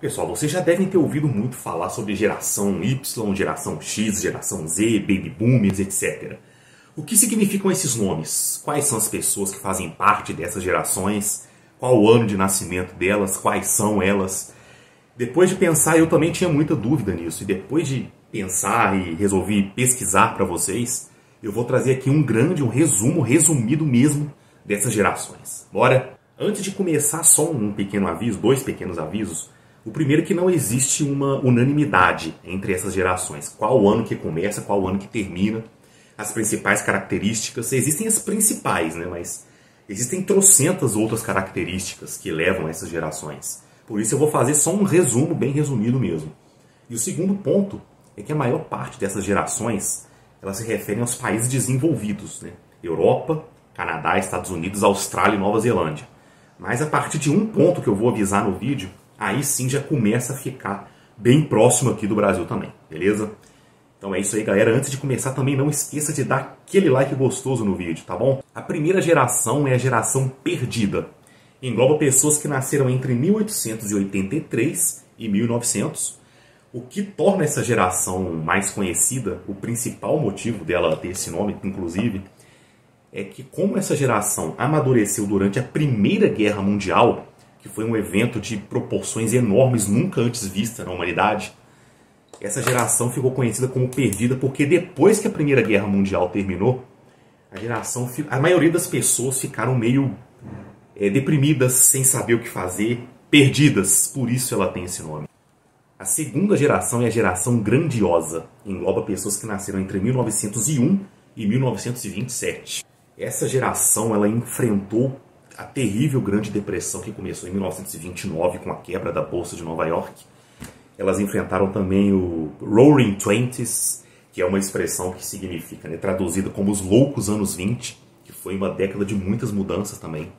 Pessoal, vocês já devem ter ouvido muito falar sobre geração Y, geração X, geração Z, baby boomers, etc. O que significam esses nomes? Quais são as pessoas que fazem parte dessas gerações? Qual o ano de nascimento delas? Quais são elas? Depois de pensar, eu também tinha muita dúvida nisso. E depois de pensar e resolvi pesquisar para vocês, eu vou trazer aqui um resumo, resumido mesmo, dessas gerações. Bora? Antes de começar, só um pequeno aviso, dois pequenos avisos. O primeiro é que não existe uma unanimidade entre essas gerações. Qual o ano que começa, qual o ano que termina, as principais características. Existem as principais, né? Mas existem trocentas outras características que levam a essas gerações. Por isso eu vou fazer só um resumo, bem resumido mesmo. E o segundo ponto é que a maior parte dessas gerações, elas se referem aos países desenvolvidos, né? Europa, Canadá, Estados Unidos, Austrália e Nova Zelândia. Mas a partir de um ponto que eu vou avisar no vídeo, aí sim já começa a ficar bem próximo aqui do Brasil também, beleza? Então é isso aí, galera. Antes de começar, também não esqueça de dar aquele like gostoso no vídeo, tá bom? A primeira geração é a geração perdida. Engloba pessoas que nasceram entre 1883 e 1900. O que torna essa geração mais conhecida, o principal motivo dela ter esse nome, inclusive, é que como essa geração amadureceu durante a Primeira Guerra Mundial, que foi um evento de proporções enormes, nunca antes vista na humanidade, essa geração ficou conhecida como perdida porque depois que a Primeira Guerra Mundial terminou, a maioria das pessoas ficaram meio deprimidas, sem saber o que fazer, perdidas, por isso ela tem esse nome. A segunda geração é a geração grandiosa, engloba pessoas que nasceram entre 1901 e 1927. Essa geração ela enfrentou a terrível Grande Depressão que começou em 1929 com a quebra da Bolsa de Nova York. Elas enfrentaram também o Roaring Twenties, que é uma expressão que significa, né, traduzido como os loucos anos 20, que foi uma década de muitas mudanças também.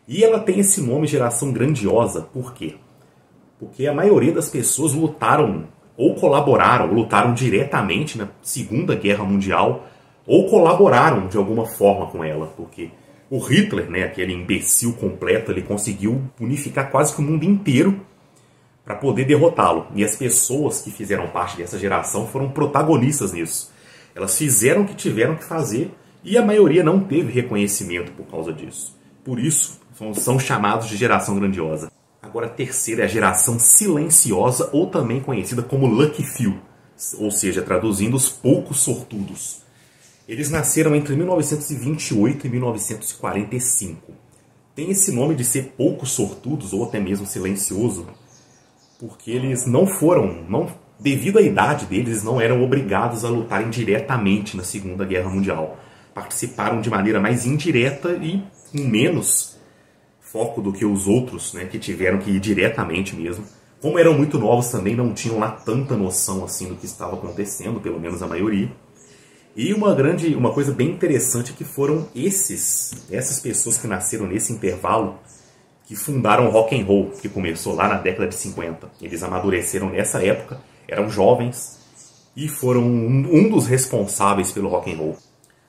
E ela tem esse nome, geração grandiosa, por quê? Porque a maioria das pessoas lutaram ou colaboraram, lutaram diretamente na Segunda Guerra Mundial, ou colaboraram de alguma forma com ela, porque o Hitler, né, aquele imbecil completo, ele conseguiu unificar quase que o mundo inteiro para poder derrotá-lo. E as pessoas que fizeram parte dessa geração foram protagonistas nisso. Elas fizeram o que tiveram que fazer e a maioria não teve reconhecimento por causa disso. Por isso, são chamados de geração grandiosa. Agora a terceira é a geração silenciosa, ou também conhecida como Lucky Few, ou seja, traduzindo os poucos sortudos. Eles nasceram entre 1928 e 1945. Tem esse nome de ser poucos sortudos, ou até mesmo silencioso, porque eles devido à idade deles, eles não eram obrigados a lutarem diretamente na Segunda Guerra Mundial. Participaram de maneira mais indireta e com menos foco do que os outros, né, que tiveram que ir diretamente mesmo. Como eram muito novos também, não tinham lá tanta noção assim do que estava acontecendo, pelo menos a maioria. E uma coisa bem interessante é que foram essas pessoas que nasceram nesse intervalo que fundaram o rock and roll, que começou lá na década de 50. Eles amadureceram nessa época, eram jovens e foram um dos responsáveis pelo rock and roll.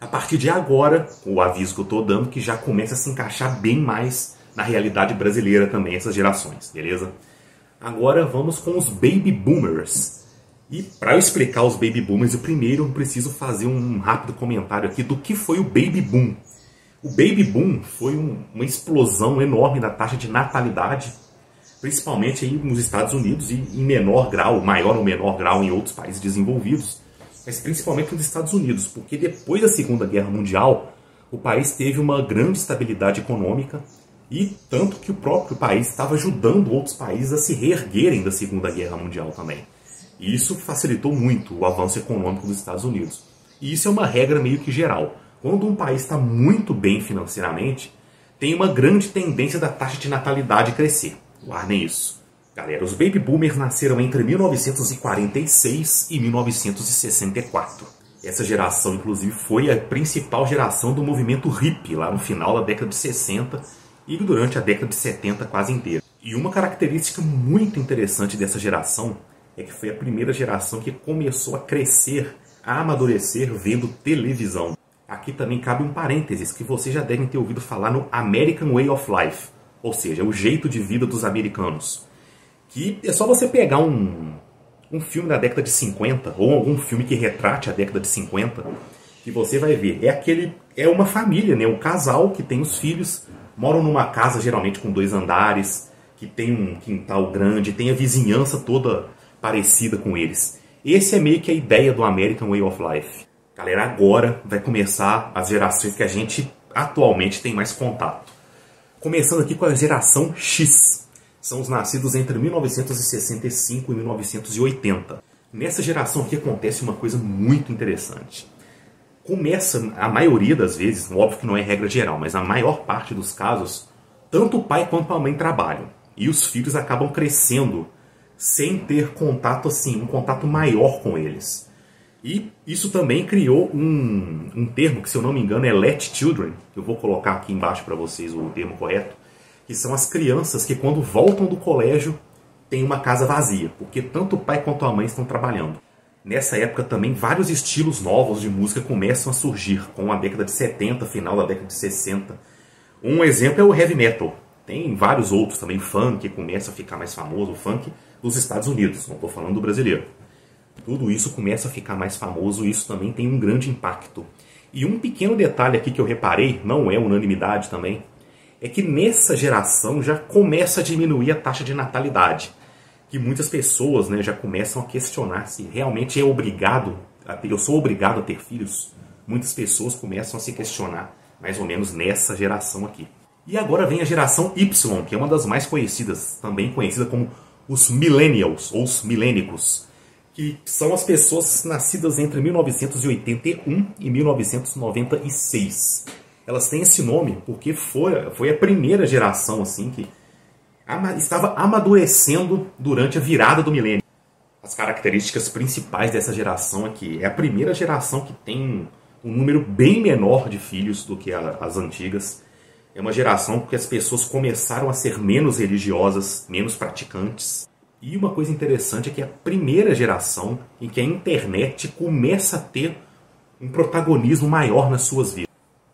A partir de agora, o aviso que eu estou dando, que já começa a se encaixar bem mais na realidade brasileira também, essas gerações, beleza? Agora vamos com os Baby Boomers. E para eu explicar os Baby Boomers, eu primeiro preciso fazer um rápido comentário aqui do que foi o Baby Boom. O Baby Boom foi uma explosão enorme da taxa de natalidade, principalmente aí nos Estados Unidos e em menor grau, maior ou menor grau em outros países desenvolvidos, mas principalmente nos Estados Unidos, porque depois da Segunda Guerra Mundial, o país teve uma grande estabilidade econômica e tanto que o próprio país estava ajudando outros países a se reerguerem da Segunda Guerra Mundial também. E isso facilitou muito o avanço econômico dos Estados Unidos. E isso é uma regra meio que geral. Quando um país está muito bem financeiramente, tem uma grande tendência da taxa de natalidade crescer. Guardem isso. Galera, os Baby Boomers nasceram entre 1946 e 1964. Essa geração, inclusive, foi a principal geração do movimento hippie, lá no final da década de 60 e durante a década de 70 quase inteira. E uma característica muito interessante dessa geração é que foi a primeira geração que começou a crescer, a amadurecer vendo televisão. Aqui também cabe um parênteses que vocês já devem ter ouvido falar no American Way of Life, ou seja, o jeito de vida dos americanos, Que é só você pegar um filme da década de 50, ou algum filme que retrate a década de 50, que você vai ver. É uma família, né? Um casal que tem os filhos, moram numa casa geralmente com 2 andares, que tem um quintal grande, tem a vizinhança toda parecida com eles. Esse é meio que a ideia do American Way of Life. Galera, agora vai começar as gerações que a gente atualmente tem mais contato. Começando aqui com a geração X. São os nascidos entre 1965 e 1980. Nessa geração aqui acontece uma coisa muito interessante. Começa, a maioria das vezes, óbvio que não é regra geral, mas a maior parte dos casos, tanto o pai quanto a mãe trabalham. E os filhos acabam crescendo sem ter contato assim, um contato maior com eles. E isso também criou um termo que, se eu não me engano, é Let Children. Eu vou colocar aqui embaixo para vocês o termo correto. Que são as crianças que, quando voltam do colégio, têm uma casa vazia. Porque tanto o pai quanto a mãe estão trabalhando. Nessa época também, vários estilos novos de música começam a surgir. Com a década de 70, final da década de 60. Um exemplo é o heavy metal. Tem vários outros também. Funk começa a ficar mais famoso. O funk dos Estados Unidos. Não estou falando do brasileiro. Tudo isso começa a ficar mais famoso e isso também tem um grande impacto. E um pequeno detalhe aqui que eu reparei, não é unanimidade também, é que nessa geração já começa a diminuir a taxa de natalidade. Que muitas pessoas, né, já começam a questionar se realmente eu sou obrigado a ter filhos. Muitas pessoas começam a se questionar, mais ou menos nessa geração aqui. E agora vem a geração Y, que é uma das mais conhecidas, também conhecida como os millennials, ou os milênicos, que são as pessoas nascidas entre 1981 e 1996. Elas têm esse nome porque foi a primeira geração assim que estava amadurecendo durante a virada do milênio. As características principais dessa geração é que é a primeira geração que tem um número bem menor de filhos do que as antigas. É uma geração que as pessoas começaram a ser menos religiosas, menos praticantes. E uma coisa interessante é que é a primeira geração em que a internet começa a ter um protagonismo maior nas suas vidas.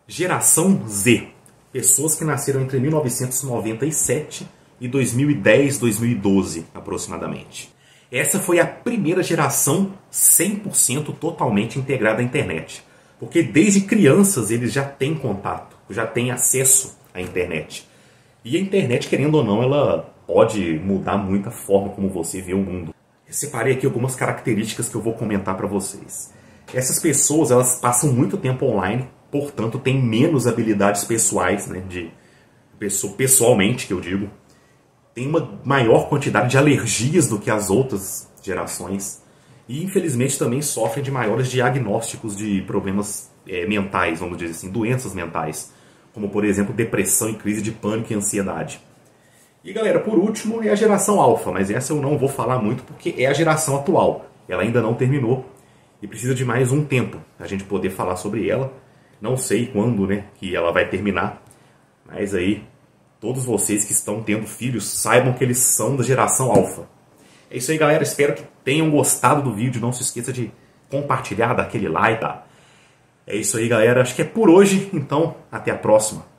Geração Z. Pessoas que nasceram entre 1997 e 2010, 2012 aproximadamente. Essa foi a primeira geração 100% totalmente integrada à internet. Porque desde crianças eles já têm contato, já têm acesso à internet. E a internet, querendo ou não, ela pode mudar muito a forma como você vê o mundo. Eu separei aqui algumas características que eu vou comentar para vocês. Essas pessoas, elas passam muito tempo online, portanto, têm menos habilidades pessoais, né, pessoalmente, que eu digo. Tem uma maior quantidade de alergias do que as outras gerações. E, infelizmente, também sofrem de maiores diagnósticos de problemas mentais, vamos dizer assim, doenças mentais. Como, por exemplo, depressão e crise de pânico e ansiedade. E galera, por último é a geração alfa, mas essa eu não vou falar muito porque é a geração atual. Ela ainda não terminou e precisa de mais um tempo a gente poder falar sobre ela. Não sei quando, né, que ela vai terminar, mas aí todos vocês que estão tendo filhos saibam que eles são da geração alfa. É isso aí, galera, espero que tenham gostado do vídeo. Não se esqueça de compartilhar, dar aquele like, tá? É isso aí, galera, acho que é por hoje, então até a próxima.